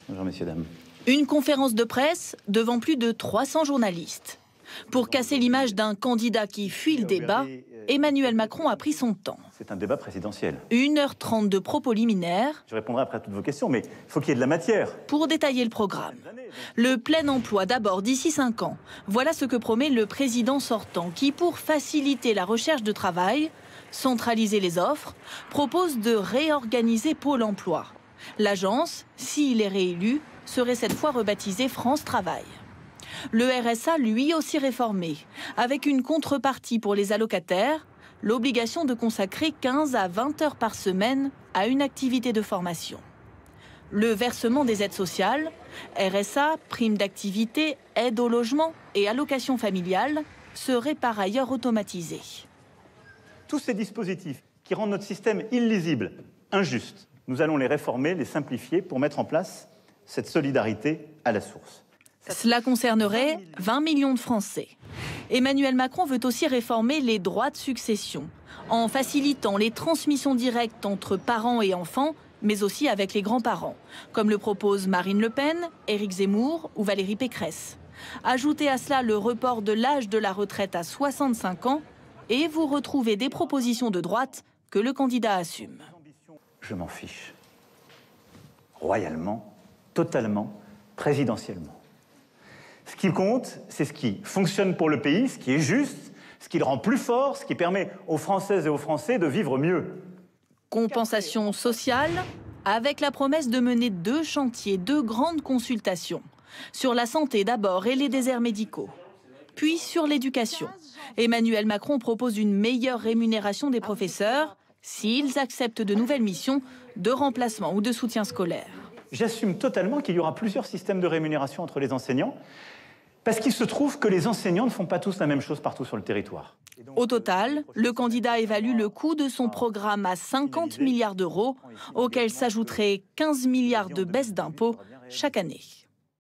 Bonjour, messieurs, dames. Une conférence de presse devant plus de 300 journalistes. Pour casser l'image d'un candidat qui fuit le débat, Emmanuel Macron a pris son temps. C'est un débat présidentiel. 1h30 de propos liminaires. Je répondrai après à toutes vos questions, mais il faut qu'il y ait de la matière. Pour détailler le programme. Le plein emploi d'abord d'ici 5 ans. Voilà ce que promet le président sortant qui, pour faciliter la recherche de travail, centraliser les offres, propose de réorganiser Pôle emploi. L'agence, s'il est réélu, serait cette fois rebaptisée France Travail. Le RSA, lui aussi réformé, avec une contrepartie pour les allocataires, l'obligation de consacrer 15 à 20 heures par semaine à une activité de formation. Le versement des aides sociales, RSA, prime d'activité, aide au logement et allocation familiale, serait par ailleurs automatisé. Tous ces dispositifs qui rendent notre système illisible, injuste, nous allons les réformer, les simplifier pour mettre en place cette solidarité à la source. Cela concernerait 20 millions de Français. Emmanuel Macron veut aussi réformer les droits de succession, en facilitant les transmissions directes entre parents et enfants, mais aussi avec les grands-parents, comme le proposent Marine Le Pen, Éric Zemmour ou Valérie Pécresse. Ajoutez à cela le report de l'âge de la retraite à 65 ans et vous retrouvez des propositions de droite que le candidat assume. Je m'en fiche. Royalement, totalement, présidentiellement. Ce qui compte, c'est ce qui fonctionne pour le pays, ce qui est juste, ce qui le rend plus fort, ce qui permet aux Françaises et aux Français de vivre mieux. Compensation sociale, avec la promesse de mener 2 chantiers, 2 grandes consultations. Sur la santé d'abord et les déserts médicaux. Puis sur l'éducation. Emmanuel Macron propose une meilleure rémunération des professeurs s'ils acceptent de nouvelles missions de remplacement ou de soutien scolaire. J'assume totalement qu'il y aura plusieurs systèmes de rémunération entre les enseignants, parce qu'il se trouve que les enseignants ne font pas tous la même chose partout sur le territoire. Au total, le candidat évalue le coût de son programme à 50 milliards d'euros, auxquels s'ajouteraient 15 milliards de baisse d'impôts chaque année.